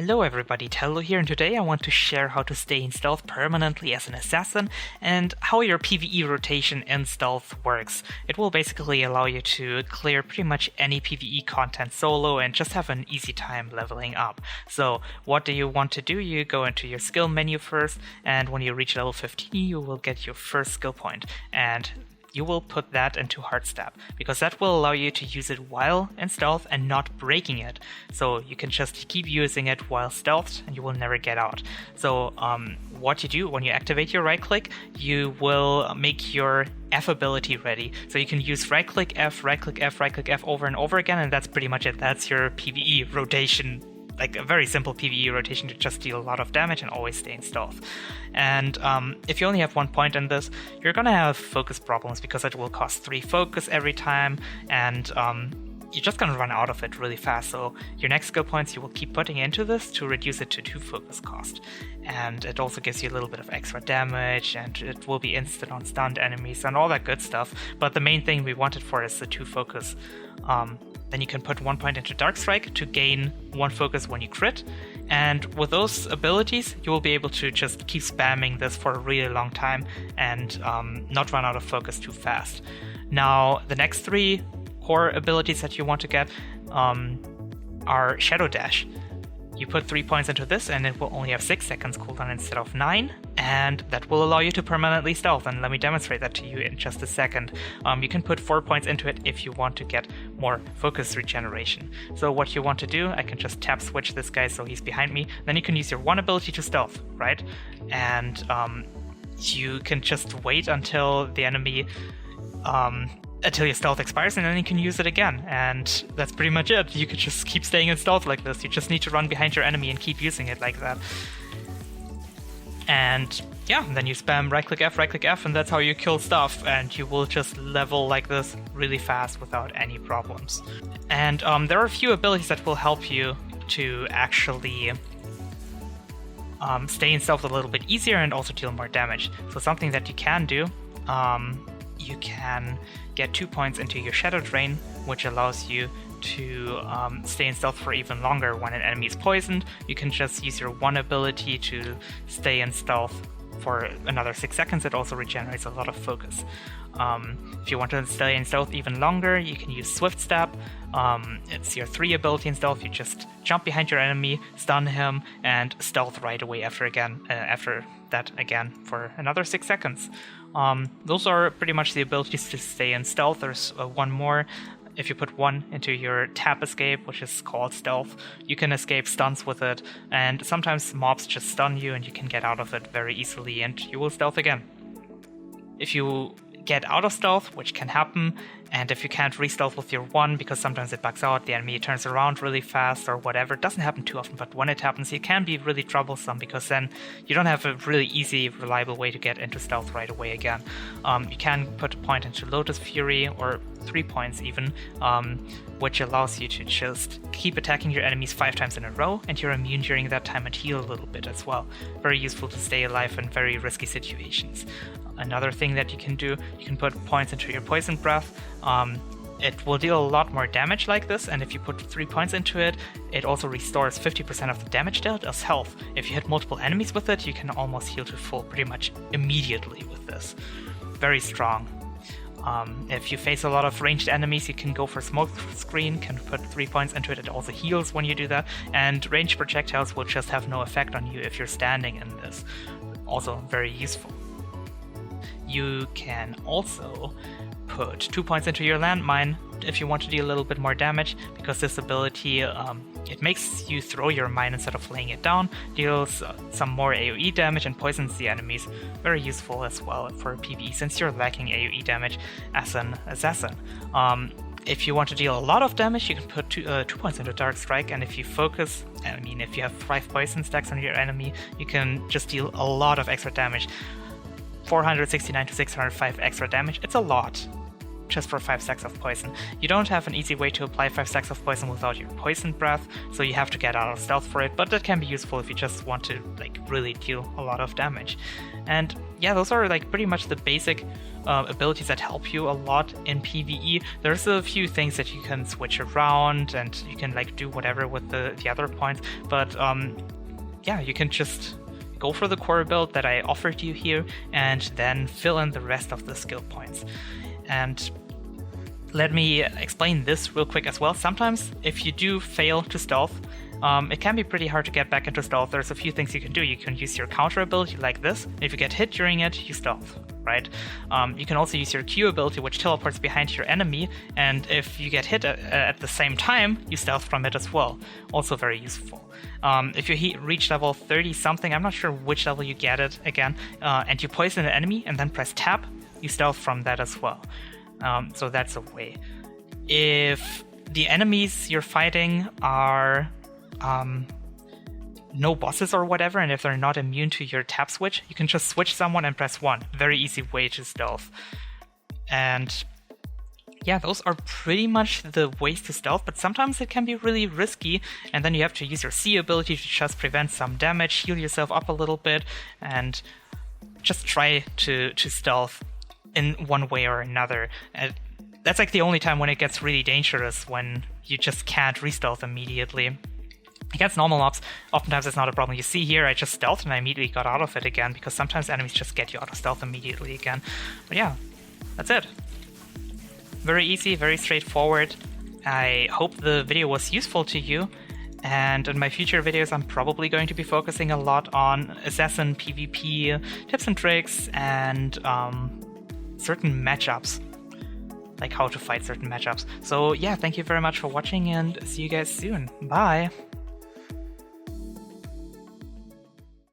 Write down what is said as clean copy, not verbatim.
Hello everybody, Teldo here, and today I want to share how to stay in stealth permanently as an assassin and how your PvE rotation in stealth works. It will basically allow you to clear pretty much any PvE content solo and just have an easy time leveling up. So what do you want to do? You go into your skill menu first, and when you reach level 15 you will get your first skill point, and you will put that into hard stab, because that will allow you to use it while in stealth and not breaking it. So you can just keep using it while stealthed and you will never get out. So what you do when you activate your right click, you will make your F ability ready. So you can use right click F, right click F, right click F over and over again, and that's pretty much it. That's your PvE rotation, like a very simple PvE rotation to just deal a lot of damage and always stay in stealth. And if you only have 1 point in this, you're gonna have focus problems because it will cost 3 focus every time, and you're just gonna run out of it really fast. So your next skill points you will keep putting into this to reduce it to 2 focus cost. And it also gives you a little bit of extra damage, and it will be instant on stunned enemies and all that good stuff. But the main thing we want it for is the 2 focus. Then you can put 1 point into Dark Strike to gain 1 focus when you crit. And with those abilities, you will be able to just keep spamming this for a really long time and not run out of focus too fast. Now, the next 3 core abilities that you want to get are Shadow Dash. You put 3 points into this and it will only have 6 seconds cooldown instead of 9, and that will allow you to permanently stealth, and let me demonstrate that to you in just a second. You can put 4 points into it if you want to get more focus regeneration. So what you want to do, I can just tap switch this guy so he's behind me, then you can use your 1 ability to stealth, right? And you can just wait until the enemy until your stealth expires, and then you can use it again, and that's pretty much it. You could just keep staying in stealth like this. You just need to run behind your enemy and keep using it like that. And yeah, then you spam right click F, and that's how you kill stuff, and you will just level like this really fast without any problems. And there are a few abilities that will help you to actually stay in stealth a little bit easier and also deal more damage. So something that you can do, you can get 2 points into your Shadow Drain, which allows you to stay in stealth for even longer when an enemy is poisoned. You can just use your 1 ability to stay in stealth for another 6 seconds. It also regenerates a lot of focus. If you want to stay in stealth even longer, you can use Swift Stab. It's your 3 ability in stealth. You just jump behind your enemy, stun him, and stealth right away after that again for another 6 seconds. Those are pretty much the abilities to stay in stealth. There's one more. If you put 1 into your tap escape, which is called stealth, you can escape stuns with it, and sometimes mobs just stun you and you can get out of it very easily and you will stealth again. If you get out of stealth, which can happen, and if you can't re-stealth with your 1 because sometimes it bugs out, the enemy turns around really fast or whatever. It doesn't happen too often, but when it happens, it can be really troublesome because then you don't have a really easy, reliable way to get into stealth right away again. You can put a point into Lotus Fury, or 3 points even, which allows you to just keep attacking your enemies 5 times in a row, and you're immune during that time and heal a little bit as well. Very useful to stay alive in very risky situations. Another thing that you can do, you can put points into your Poison Breath. It will deal a lot more damage like this, and if you put 3 points into it, it also restores 50% of the damage dealt as health. If you hit multiple enemies with it, you can almost heal to full pretty much immediately with this. Very strong. If you face a lot of ranged enemies, you can go for Smoke Screen, can put 3 points into it. It also heals when you do that, and ranged projectiles will just have no effect on you if you're standing in this. Also very useful. You can also put 2 points into your Landmine if you want to deal a little bit more damage, because this ability, it makes you throw your mine instead of laying it down, deals some more AoE damage and poisons the enemies. Very useful as well for PvE since you're lacking AoE damage as an assassin. If you want to deal a lot of damage, you can put 2 points into Dark Strike, and if you focus, if you have 5 poison stacks on your enemy, you can just deal a lot of extra damage. 469 to 605 extra damage. It's a lot, just for 5 stacks of poison. You don't have an easy way to apply 5 stacks of poison without your Poison Breath, so you have to get out of stealth for it, but that can be useful if you just want to really deal a lot of damage. And yeah, those are like pretty much the basic abilities that help you a lot in PvE. There's a few things that you can switch around, and you can like do whatever with the other points, but yeah, you can just go for the core build that I offered you here, and then fill in the rest of the skill points. And let me explain this real quick as well. Sometimes if you do fail to stealth, it can be pretty hard to get back into stealth. There's a few things you can do. You can use your counter ability like this. If you get hit during it, you stealth, right? You can also use your Q ability, which teleports behind your enemy, and if you get hit at the same time, you stealth from it as well. Also very useful. If you reach level 30 something, I'm not sure which level you get it again, and you poison an enemy and then press tab, you stealth from that as well. So that's a way. If the enemies you're fighting are no bosses or whatever, and if they're not immune to your tab switch, you can just switch someone and press 1. Very easy way to stealth. And yeah, those are pretty much the ways to stealth, but sometimes it can be really risky, and then you have to use your C ability to just prevent some damage, heal yourself up a little bit, and just try to stealth in one way or another. And that's like the only time when it gets really dangerous, when you just can't re-stealth immediately. Against normal mobs, oftentimes it's not a problem. You see here, I just stealthed and I immediately got out of it again, because sometimes enemies just get you out of stealth immediately again. But yeah, that's it. Very easy, very straightforward. I hope the video was useful to you, and in my future videos I'm probably going to be focusing a lot on assassin PvP tips and tricks, and certain matchups, like how to fight certain matchups. So yeah, thank you very much for watching, and see you guys soon. Bye!